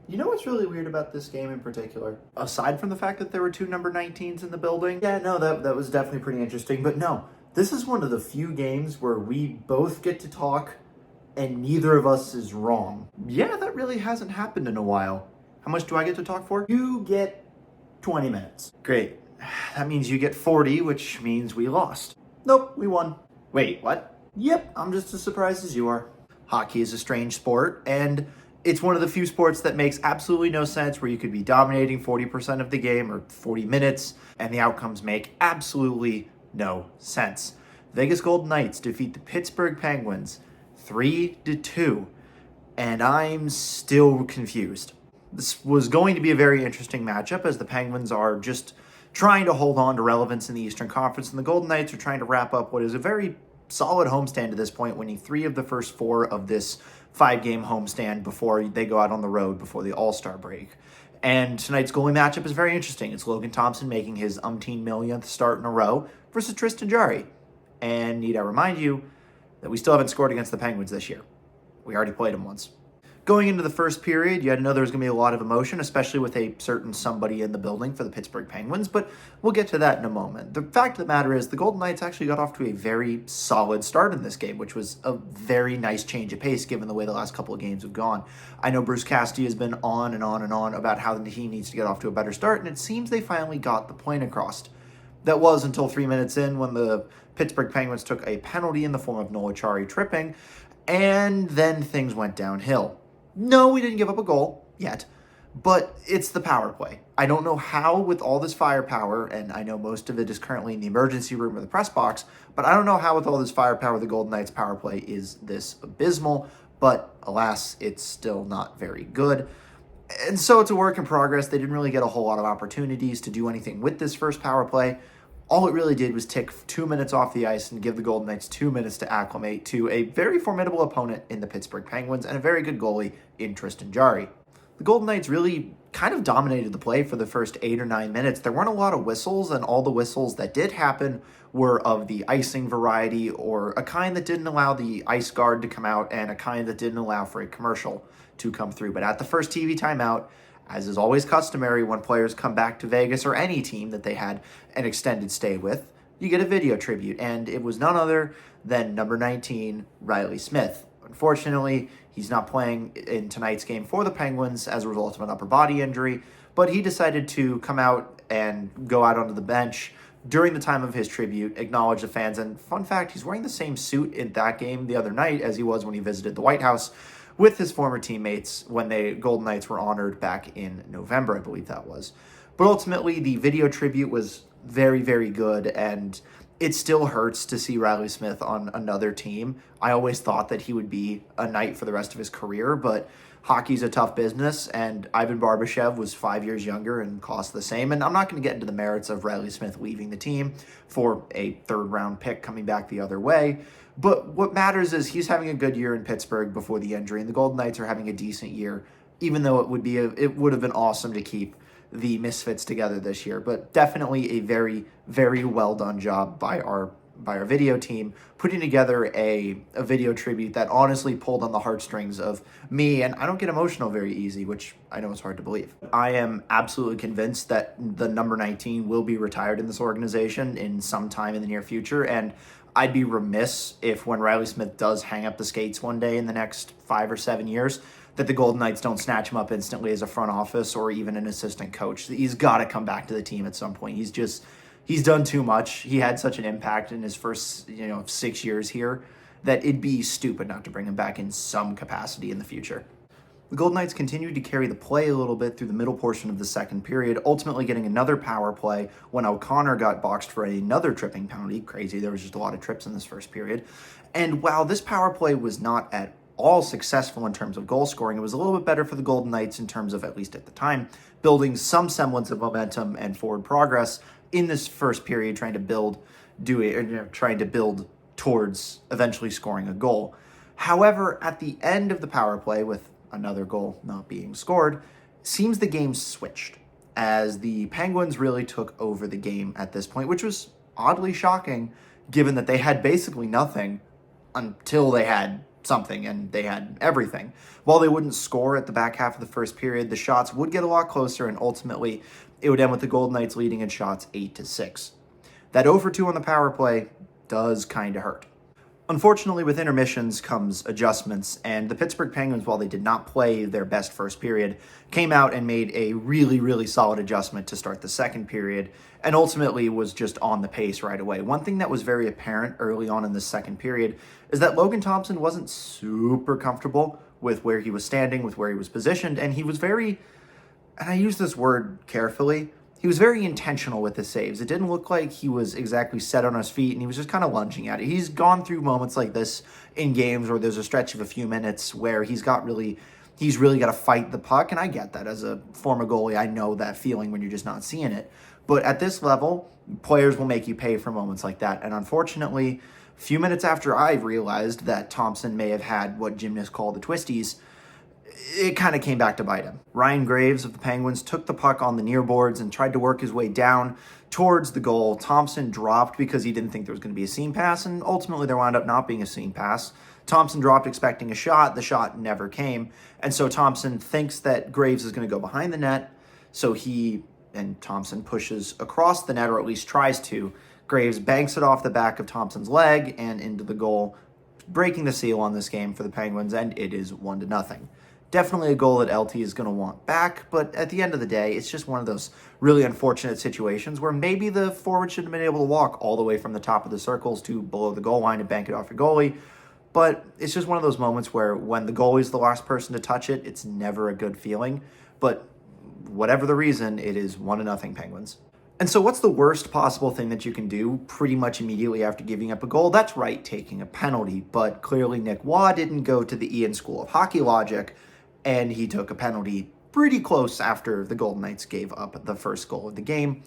You know what's really weird about this game in particular? Aside from the fact that there were two number 19s in the building, yeah, no, that was definitely pretty interesting. But no, this is one of the few games where we both get to talk and neither of us is wrong. Yeah, that really hasn't happened in a while. How much do I get to talk for? You get 20 minutes. Great. That means you get 40, which means we lost. Nope, we won. Wait, what? Yep, I'm just as surprised as you are. Hockey is a strange sport, and it's one of the few sports that makes absolutely no sense, where you could be dominating 40% of the game or 40 minutes, and the outcomes make absolutely no sense. Vegas Golden Knights defeat the Pittsburgh Penguins 3-2, and I'm still confused. This was going to be a very interesting matchup, as the Penguins are just trying to hold on to relevance in the Eastern Conference, and the Golden Knights are trying to wrap up what is a very solid homestand to this point, winning 3 of the first 4 of this 5-game homestand before they go out on the road before the All-Star break. And tonight's goalie matchup is very interesting. It's Logan Thompson making his umpteen millionth start in a row versus Tristan Jarry. And need I remind you that we still haven't scored against the Penguins this year. We already played them once. Going into the first period, you had to know there was going to be a lot of emotion, especially with a certain somebody in the building for the Pittsburgh Penguins, but we'll get to that in a moment. The fact of the matter is the Golden Knights actually got off to a very solid start in this game, which was a very nice change of pace given the way the last couple of games have gone. I know Bruce Cassidy has been on and on and on about how the team needs to get off to a better start, and it seems they finally got the point across. That was until 3 minutes in, when the Pittsburgh Penguins took a penalty in the form of Noah Chari tripping, and then things went downhill. No, we didn't give up a goal yet, but it's the power play. I don't know how, with all this firepower, and I know most of it is currently in the emergency room or the press box, but I don't know how with all this firepower the Golden Knights power play is this abysmal, but alas, it's still not very good. And so it's a work in progress. They didn't really get a whole lot of opportunities to do anything with this first power play. All it really did was tick 2 minutes off the ice and give the Golden Knights 2 minutes to acclimate to a very formidable opponent in the Pittsburgh Penguins and a very good goalie in Tristan Jarry. The Golden Knights really kind of dominated the play for the first 8 or 9 minutes. There weren't a lot of whistles, and all the whistles that did happen were of the icing variety, or a kind that didn't allow the ice guard to come out and a kind that didn't allow for a commercial to come through. But at the first TV timeout, as is always customary when players come back to Vegas or any team that they had an extended stay with, you get a video tribute, and it was none other than number 19, Riley Smith. Unfortunately, he's not playing in tonight's game for the Penguins as a result of an upper body injury, but he decided to come out and go out onto the bench during the time of his tribute, acknowledge the fans, and fun fact, he's wearing the same suit in that game the other night as he was when he visited the White House with his former teammates when the Golden Knights were honored back in November, I believe that was. But ultimately, the video tribute was very, very good, and it still hurts to see Riley Smith on another team. I always thought that he would be a Knight for the rest of his career, but hockey's a tough business, and Ivan Barbashev was 5 years younger and cost the same. And I'm not going to get into the merits of Riley Smith leaving the team for a third-round pick coming back the other way. But what matters is he's having a good year in Pittsburgh before the injury, and the Golden Knights are having a decent year, even though it would have been awesome to keep the Misfits together this year. But definitely a very, very well done job by our video team, putting together a video tribute that honestly pulled on the heartstrings of me, and I don't get emotional very easy, which I know is hard to believe. I am absolutely convinced that the number 19 will be retired in this organization in some time in the near future, and I'd be remiss if, when Riley Smith does hang up the skates one day in the next 5 or 7 years, that the Golden Knights don't snatch him up instantly as a front office or even an assistant coach. He's got to come back to the team at some point. He's done too much. He had such an impact in his first 6 years here that it'd be stupid not to bring him back in some capacity in the future. The Golden Knights continued to carry the play a little bit through the middle portion of the second period, ultimately getting another power play when O'Connor got boxed for another tripping penalty. Crazy, there was just a lot of trips in this first period. And while this power play was not at all successful in terms of goal scoring, it was a little bit better for the Golden Knights in terms of, at least at the time, building some semblance of momentum and forward progress in this first period, trying to build towards eventually scoring a goal. However, at the end of the power play, with another goal not being scored, seems the game switched, as the Penguins really took over the game at this point, which was oddly shocking given that they had basically nothing until they had something, and they had everything. While they wouldn't score at the back half of the first period, the shots would get a lot closer, and ultimately it would end with the Golden Knights leading in shots 8-6. That 0-for-2 on the power play does kind of hurt. Unfortunately, with intermissions comes adjustments, and the Pittsburgh Penguins, while they did not play their best first period, came out and made a really, really solid adjustment to start the second period, and ultimately was just on the pace right away. One thing that was very apparent early on in the second period is that Logan Thompson wasn't super comfortable with where he was standing, with where he was positioned, and he was very, and I use this word carefully, he was very intentional with his saves. It didn't look like he was exactly set on his feet, and he was just kind of lunging at it. He's gone through moments like this in games where there's a stretch of a few minutes where he's really got to fight the puck, and I get that. As a former goalie, I know that feeling when you're just not seeing it. But at this level, players will make you pay for moments like that, and unfortunately, a few minutes after I realized that Thompson may have had what gymnasts call the twisties, it kind of came back to bite him. Ryan Graves of the Penguins took the puck on the near boards and tried to work his way down towards the goal. Thompson dropped because he didn't think there was going to be a seam pass, and ultimately there wound up not being a seam pass. Thompson dropped expecting a shot. The shot never came, and so Thompson thinks that Graves is going to go behind the net, so Thompson pushes across the net, or at least tries to. Graves banks it off the back of Thompson's leg and into the goal, breaking the seal on this game for the Penguins, and it is 1-0. Definitely a goal that LT is going to want back, but at the end of the day, it's just one of those really unfortunate situations where maybe the forward should have been able to walk all the way from the top of the circles to below the goal line and bank it off your goalie. But it's just one of those moments where when the goalie's the last person to touch it, it's never a good feeling. But whatever the reason, it is 1-0 Penguins. And so what's the worst possible thing that you can do pretty much immediately after giving up a goal? That's right, taking a penalty. But clearly Nick Waugh didn't go to the Ian School of Hockey logic, and he took a penalty pretty close after the Golden Knights gave up the first goal of the game.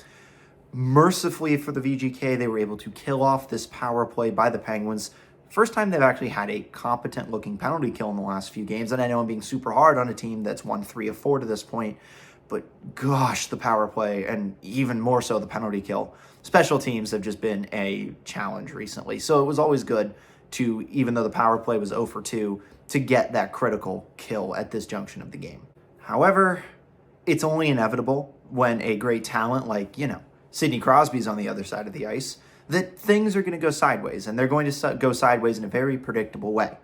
Mercifully for the VGK, they were able to kill off this power play by the Penguins. First time they've actually had a competent-looking penalty kill in the last few games, and I know I'm being super hard on a team that's won 3 of 4 to this point, but gosh, the power play, and even more so the penalty kill. Special teams have just been a challenge recently, so it was always good to, even though the power play was 0-for-2, to get that critical kill at this junction of the game. However, it's only inevitable when a great talent like, Sidney Crosby's on the other side of the ice, that things are going to go sideways, and they're going to go sideways in a very predictable way.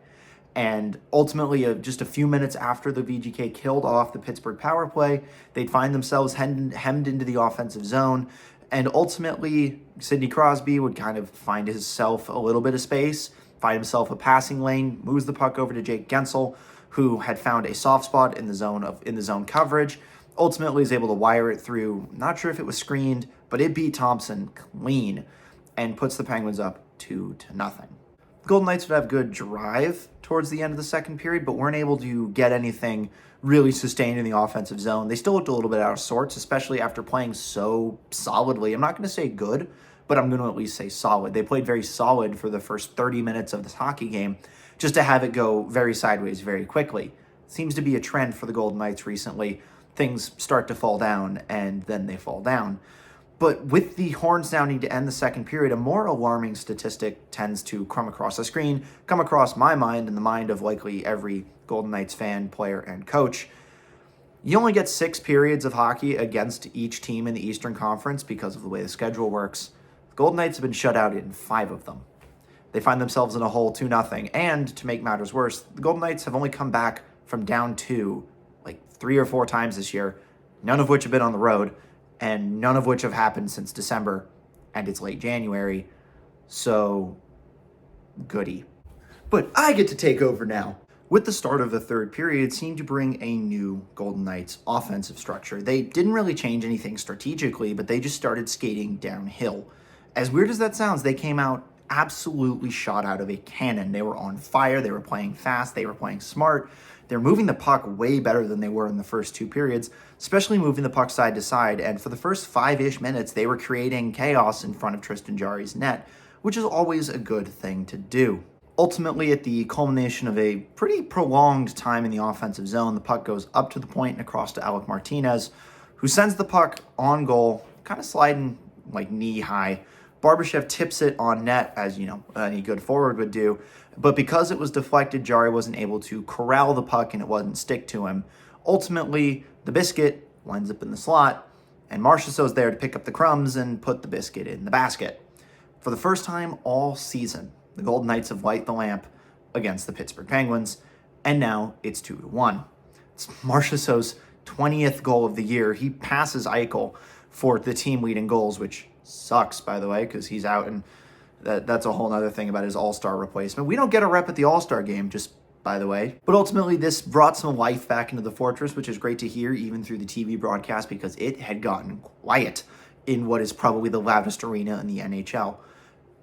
And ultimately, just a few minutes after the VGK killed off the Pittsburgh power play, they'd find themselves hemmed into the offensive zone, and ultimately, Sidney Crosby would kind of find himself a little bit of space, find himself a passing lane, moves the puck over to Jake Gensel, who had found a soft spot in the zone coverage. Ultimately, is able to wire it through. Not sure if it was screened, but it beat Thompson clean and puts the Penguins up 2-0. The Golden Knights would have good drive towards the end of the second period, but weren't able to get anything really sustained in the offensive zone. They still looked a little bit out of sorts, especially after playing so solidly. I'm not going to say good, but I'm going to at least say solid. They played very solid for the first 30 minutes of this hockey game, just to have it go very sideways very quickly. Seems to be a trend for the Golden Knights recently. Things start to fall down, and then they fall down. But with the horn sounding to end the second period, a more alarming statistic tends to come across the screen, come across my mind and the mind of likely every Golden Knights fan, player, and coach. You only get 6 periods of hockey against each team in the Eastern Conference because of the way the schedule works. The Golden Knights have been shut out in 5 of them. They find themselves in a hole 2-0, and to make matters worse, the Golden Knights have only come back from down 2 like 3 or 4 times this year, none of which have been on the road, and none of which have happened since December, and it's late January, so goody. But I get to take over now. With the start of the third period, seemed to bring a new Golden Knights offensive structure. They didn't really change anything strategically, but they just started skating downhill. As weird as that sounds, they came out absolutely shot out of a cannon. They were on fire, they were playing fast, they were playing smart. They're moving the puck way better than they were in the first 2 periods, especially moving the puck side to side. And for the first 5-ish minutes, they were creating chaos in front of Tristan Jarry's net, which is always a good thing to do. Ultimately, at the culmination of a pretty prolonged time in the offensive zone, the puck goes up to the point and across to Alec Martinez, who sends the puck on goal, kind of sliding like knee high, Barbashev tips it on net, as any good forward would do, but because it was deflected, Jari wasn't able to corral the puck and it wasn't stick to him. Ultimately, the biscuit winds up in the slot, and Marchessault's there to pick up the crumbs and put the biscuit in the basket. For the first time all season, the Golden Knights have lighted the lamp against the Pittsburgh Penguins, and now it's 2-1. It's Marchessault's 20th goal of the year. He passes Eichel for the team leading goals, which sucks, by the way, because he's out, and that's a whole other thing about his all-star replacement. We don't get a rep at the all-star game, just by the way. But ultimately, this brought some life back into the Fortress, which is great to hear, even through the TV broadcast, because it had gotten quiet in what is probably the loudest arena in the NHL.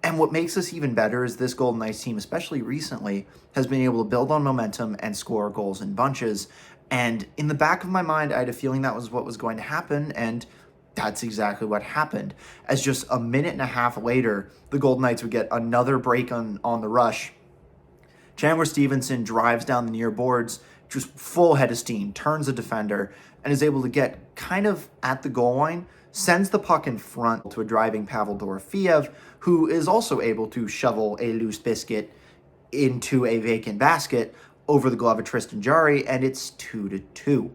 And what makes this even better is this Golden Knights team, especially recently, has been able to build on momentum and score goals in bunches. And in the back of my mind, I had a feeling that was what was going to happen, and that's exactly what happened. As just a minute and a half later, the Golden Knights would get another break on the rush. Chandler Stevenson drives down the near boards, just full head of steam, turns a defender, and is able to get kind of at the goal line, sends the puck in front to a driving Pavel Dorofeev, who is also able to shovel a loose biscuit into a vacant basket over the glove of Tristan Jarry, and it's 2-2.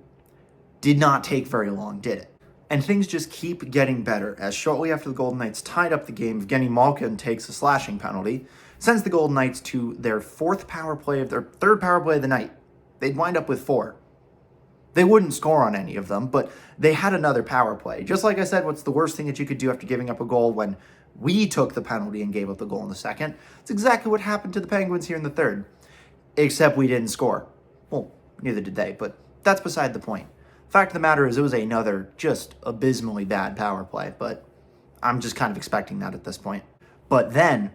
Did not take very long, did it? And things just keep getting better, as shortly after the Golden Knights tied up the game, Evgeny Malkin takes a slashing penalty, sends the Golden Knights to their third power play of the night. They'd wind up with 4. They wouldn't score on any of them, but they had another power play. Just like I said, what's the worst thing that you could do after giving up a goal when we took the penalty and gave up the goal in the second? It's exactly what happened to the Penguins here in the third, except we didn't score. Well, neither did they, but that's beside the point. Fact of the matter is, it was another just abysmally bad power play, but I'm just kind of expecting that at this point. But then,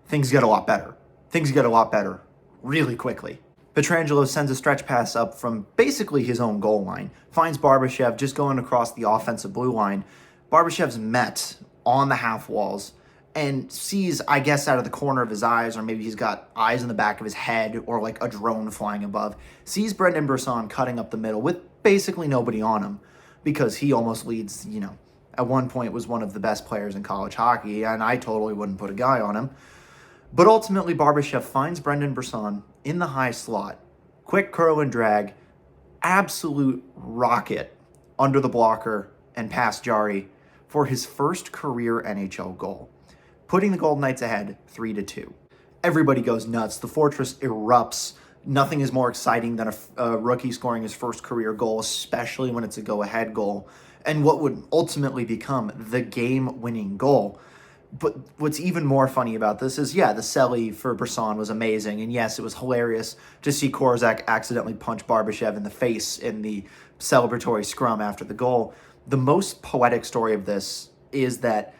things get a lot better. Things get a lot better really quickly. Pietrangelo sends a stretch pass up from basically his own goal line, finds Barbashev just going across the offensive blue line. Barbashev's met on the half walls and sees, I guess, out of the corner of his eyes, or maybe he's got eyes in the back of his head, or like a drone flying above, sees Brendan Brisson cutting up the middle with basically nobody on him, because he almost leads, at one point was one of the best players in college hockey, and I totally wouldn't put a guy on him. But ultimately, Barbashev finds Brendan Brisson in the high slot. Quick curl and drag, absolute rocket under the blocker and past Jarry for his first career NHL goal, putting the Golden Knights ahead 3-2. Everybody goes nuts. The Fortress erupts. Nothing is more exciting than a rookie scoring his first career goal, especially when it's a go-ahead goal, and what would ultimately become the game-winning goal. But what's even more funny about this is, the celly for Brisson was amazing, and yes, it was hilarious to see Korczak accidentally punch Barbashev in the face in the celebratory scrum after the goal. The most poetic story of this is that,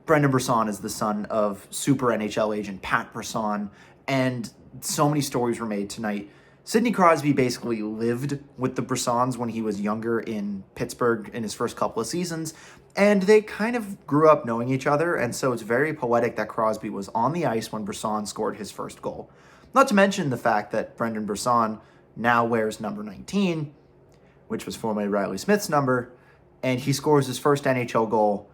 Brendan Brisson is the son of super NHL agent Pat Brisson, and so many stories were made tonight. Sidney Crosby basically lived with the Brissons when he was younger in Pittsburgh in his first couple of seasons, and they kind of grew up knowing each other, and so it's very poetic that Crosby was on the ice when Brisson scored his first goal. Not to mention the fact that Brendan Brisson now wears number 19, which was formerly Riley Smith's number, and he scores his first NHL goal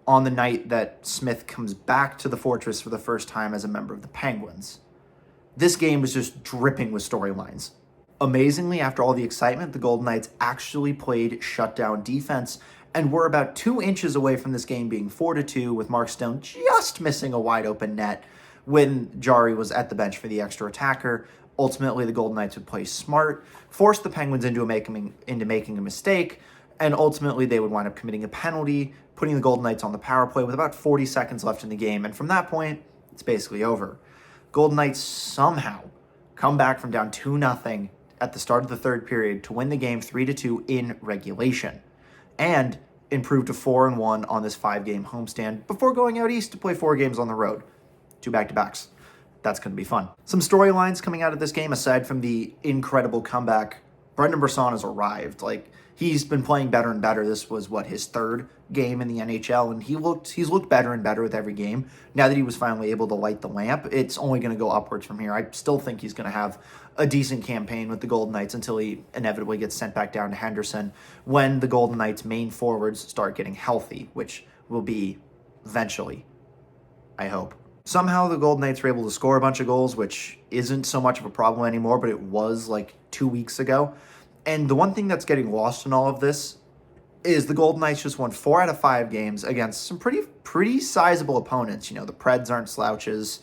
on the night that Smith comes back to the Fortress for the first time as a member of the Penguins. This game was just dripping with storylines. Amazingly, after all the excitement, the Golden Knights actually played shutdown defense and were about 2 inches away from this game being 4-2, with Mark Stone just missing a wide open net when Jarry was at the bench for the extra attacker. Ultimately, the Golden Knights would play smart, force the Penguins into making a mistake, and ultimately they would wind up committing a penalty, putting the Golden Knights on the power play with about 40 seconds left in the game, and from that point, it's basically over. Golden Knights somehow come back from down 2-0 at the start of the third period to win the game 3-2 in regulation, and improve to 4-1 on this 5-game homestand before going out east to play 4 games on the road. 2 back-to-backs. That's going to be fun. Some storylines coming out of this game, aside from the incredible comeback, Brendan Brisson has arrived. He's been playing better and better. This was, his 3rd game in the NHL, and he's looked better and better with every game. Now that he was finally able to light the lamp, it's only going to go upwards from here. I still think he's going to have a decent campaign with the Golden Knights until he inevitably gets sent back down to Henderson when the Golden Knights' main forwards start getting healthy, which will be eventually I hope. Somehow the Golden Knights were able to score a bunch of goals, which isn't so much of a problem anymore, but it was like 2 weeks ago. And the one thing that's getting lost in all of this is the Golden Knights just won 4 out of 5 games against some pretty sizable opponents. You know, the Preds aren't slouches.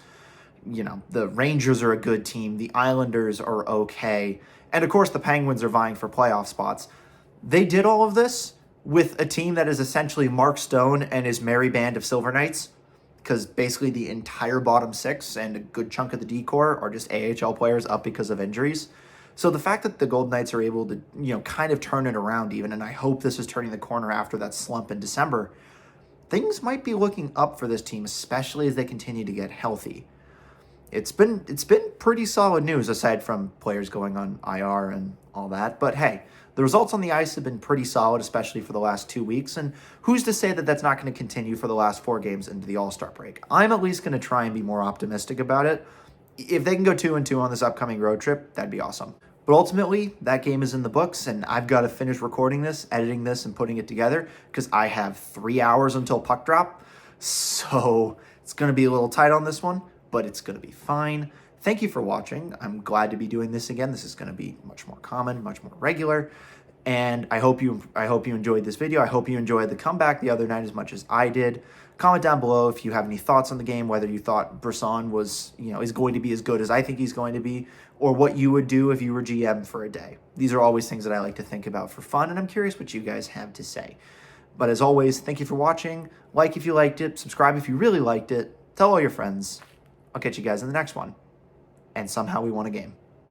You know, the Rangers are a good team. The Islanders are okay. And of course, the Penguins are vying for playoff spots. They did all of this with a team that is essentially Mark Stone and his merry band of Silver Knights, because basically the entire bottom 6 and a good chunk of the D-core are just AHL players up because of injuries. So the fact that the Golden Knights are able to, kind of turn it around even, and I hope this is turning the corner after that slump in December, things might be looking up for this team, especially as they continue to get healthy. It's been pretty solid news, aside from players going on IR and all that. But hey, the results on the ice have been pretty solid, especially for the last 2 weeks. And who's to say that that's not going to continue for the last 4 games into the All-Star break? I'm at least going to try and be more optimistic about it. If they can go 2-2 on this upcoming road trip, that'd be awesome. But ultimately, that game is in the books, and I've got to finish recording this, editing this, and putting it together because I have 3 hours until puck drop. So it's going to be a little tight on this one, but it's going to be fine. Thank you for watching. I'm glad to be doing this again. This is going to be much more common, much more regular. And I hope you enjoyed this video. I hope you enjoyed the comeback the other night as much as I did. Comment down below if you have any thoughts on the game, whether you thought Brisson was, is going to be as good as I think he's going to be, or what you would do if you were GM for a day. These are always things that I like to think about for fun, and I'm curious what you guys have to say. But as always, thank you for watching. Like if you liked it, subscribe if you really liked it, tell all your friends. I'll catch you guys in the next one. And somehow we won a game.